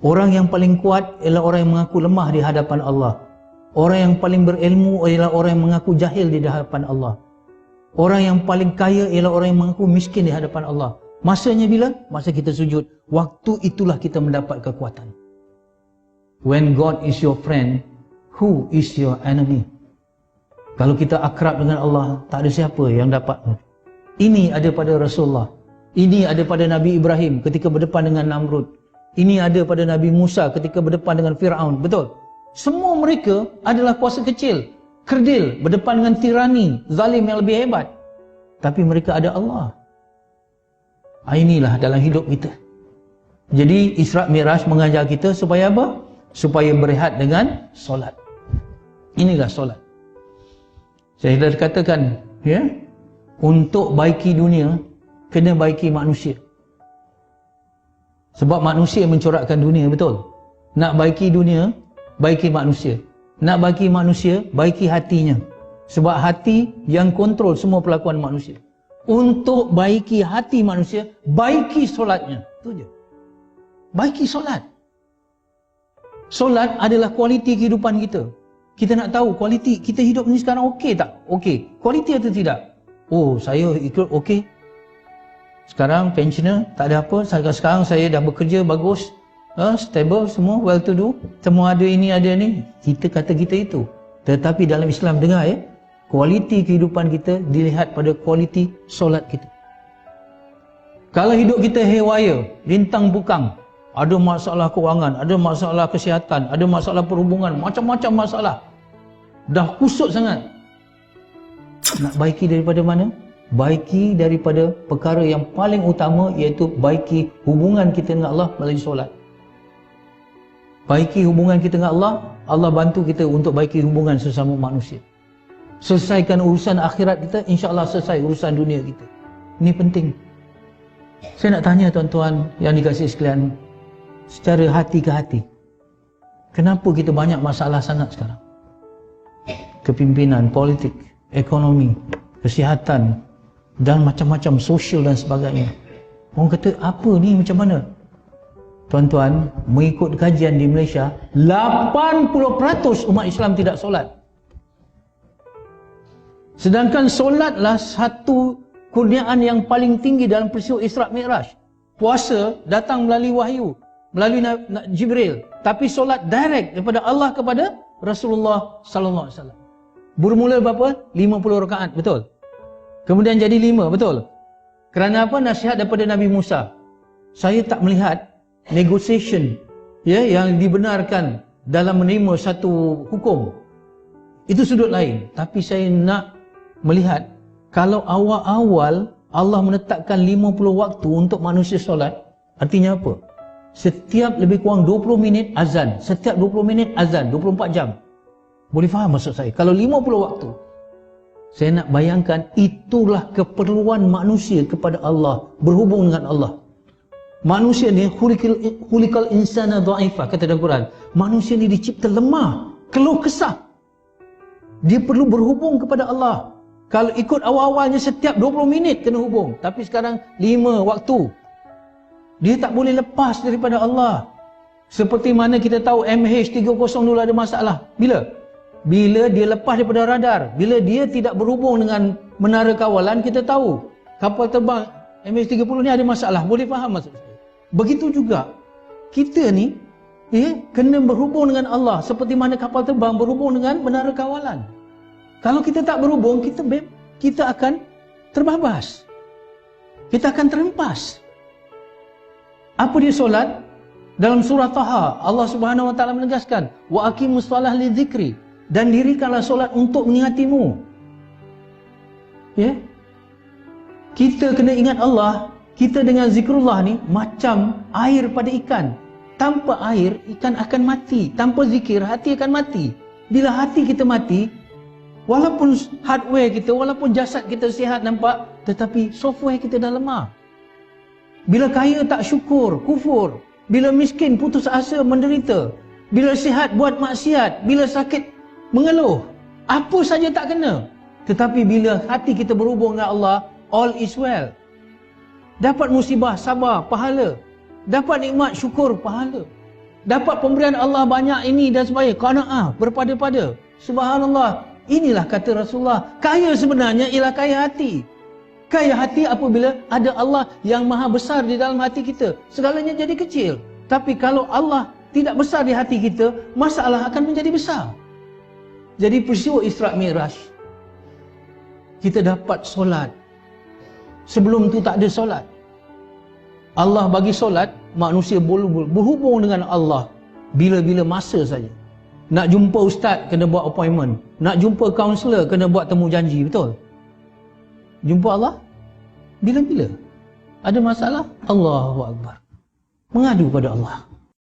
Orang yang paling kuat ialah orang yang mengaku lemah di hadapan Allah. Orang yang paling berilmu ialah orang yang mengaku jahil di hadapan Allah. Orang yang paling kaya ialah orang yang mengaku miskin di hadapan Allah. Masanya bila? Masa kita sujud. Waktu itulah kita mendapat kekuatan. When God is your friend, who is your enemy? Kalau kita akrab dengan Allah, tak ada siapa yang dapat. Ini ada pada Rasulullah. Ini ada pada Nabi Ibrahim ketika berdepan dengan Namrud. Ini ada pada Nabi Musa ketika berdepan dengan Fir'aun. Betul? Semua mereka adalah kuasa kecil, kerdil, berdepan dengan tirani, zalim yang lebih hebat. Tapi mereka ada Allah. Inilah dalam hidup kita. Jadi Isra' Mi'raj mengajar kita supaya apa? Supaya berehat dengan solat. Inilah solat. Saya dah katakan, ya, untuk baiki dunia, kena baiki manusia. Sebab manusia yang mencorakkan dunia, betul? Nak baiki dunia, baiki manusia. Nak baiki manusia, baiki hatinya. Sebab hati yang kontrol semua perlakuan manusia. Untuk baiki hati manusia, baiki solatnya. Itu je. Baiki solat. Solat adalah kualiti kehidupan kita. Kita nak tahu kualiti kita hidup ni sekarang okey tak? Okey. Kualiti atau tidak? Oh, saya ikut okey. Sekarang pensioner, tak ada apa. Sekarang saya dah bekerja bagus, stable, semua well to do. Semua ada ini, ada ni. Kita kata kita itu. Tetapi dalam Islam, dengar ya, kualiti kehidupan kita dilihat pada kualiti solat kita. Kalau hidup kita haywire, rintang bukang, ada masalah kewangan, ada masalah kesihatan, ada masalah perhubungan, macam-macam masalah. Dah kusut sangat. Nak baiki daripada mana? Baiki daripada perkara yang paling utama, iaitu baiki hubungan kita dengan Allah melalui solat. Baiki hubungan kita dengan Allah, Allah bantu kita untuk baiki hubungan sesama manusia. Selesaikan urusan akhirat kita, insya-Allah selesai urusan dunia kita. Ini penting. Saya nak tanya tuan-tuan yang dikasihi sekalian, secara hati ke hati, kenapa kita banyak masalah sangat sekarang? Kepimpinan, politik, ekonomi, kesihatan, dan macam-macam sosial dan sebagainya. Orang kata, apa ni, macam mana? Tuan-tuan, mengikut kajian di Malaysia, 80% umat Islam tidak solat. Sedangkan solatlah satu kurniaan yang paling tinggi dalam peristiwa Isra' Mi'raj. Puasa datang melalui wahyu, melalui Jibril. Tapi solat direct daripada Allah kepada Rasulullah sallallahu alaihi wasallam. Bermula berapa? 50 rakaat, betul? Kemudian jadi 5, betul? Kerana apa? Nasihat daripada Nabi Musa. Saya tak melihat negotiation, ya, yang dibenarkan dalam menerima satu hukum. Itu sudut lain. Tapi saya nak melihat, kalau awal-awal Allah menetapkan 50 waktu untuk manusia solat, artinya apa? Setiap lebih kurang 20 minit azan. Setiap 20 minit azan, 24 jam. Boleh faham maksud saya? Kalau 50 waktu, saya nak bayangkan itulah keperluan manusia kepada Allah, berhubung dengan Allah. Manusia ni khuliqal insana dha'ifa, kata dalam Quran. Manusia ni dicipta lemah, keluh kesah. Dia perlu berhubung kepada Allah. Kalau ikut awal-awalnya setiap 20 minit kena hubung, tapi sekarang 5 waktu. Dia tak boleh lepas daripada Allah. Seperti mana kita tahu MH370 dulu ada masalah. Bila? Bila dia lepas daripada radar. Bila dia tidak berhubung dengan menara kawalan, kita tahu kapal terbang MH370 ni ada masalah. Boleh faham maksud saya? Begitu juga kita ni, kena berhubung dengan Allah seperti mana kapal terbang berhubung dengan menara kawalan. Kalau kita tak berhubung, kita akan terbabas. Kita akan terhempas. Apa dia solat? Dalam surah Taha, Allah Subhanahu wa taala menegaskan, wa aqimus shalah lidzikri, dan dirikanlah solat untuk mengingatimu. Ya? Kita kena ingat Allah. Kita dengan zikrullah ni macam air pada ikan. Tanpa air, ikan akan mati. Tanpa zikir, hati akan mati. Bila hati kita mati, walaupun hardware kita, walaupun jasad kita sihat nampak, tetapi software kita dah lemah. Bila kaya tak syukur, kufur. Bila miskin putus asa, menderita. Bila sihat buat maksiat. Bila sakit mengeluh. Apa saja tak kena. Tetapi bila hati kita berhubung dengan Allah, all is well. Dapat musibah, sabar, pahala. Dapat nikmat, syukur, pahala. dapat pemberian Allah banyak ini dan sebagainya, qanaah, berpada-pada. Subhanallah, inilah kata Rasulullah, kaya sebenarnya ialah kaya hati. Kaya hati apabila ada Allah yang maha besar di dalam hati kita, segalanya jadi kecil. Tapi kalau Allah tidak besar di hati kita, masalah akan menjadi besar. Jadi peristiwa Isra' Mi'raj, kita dapat solat. Sebelum tu tak ada solat. Allah bagi solat, manusia berhubung dengan Allah bila-bila masa saja. Nak jumpa ustaz, kena buat appointment. Nak jumpa kaunselor, kena buat temu janji, betul? Jumpa Allah bila-bila. Ada masalah, Allahu Akbar, mengadu pada Allah.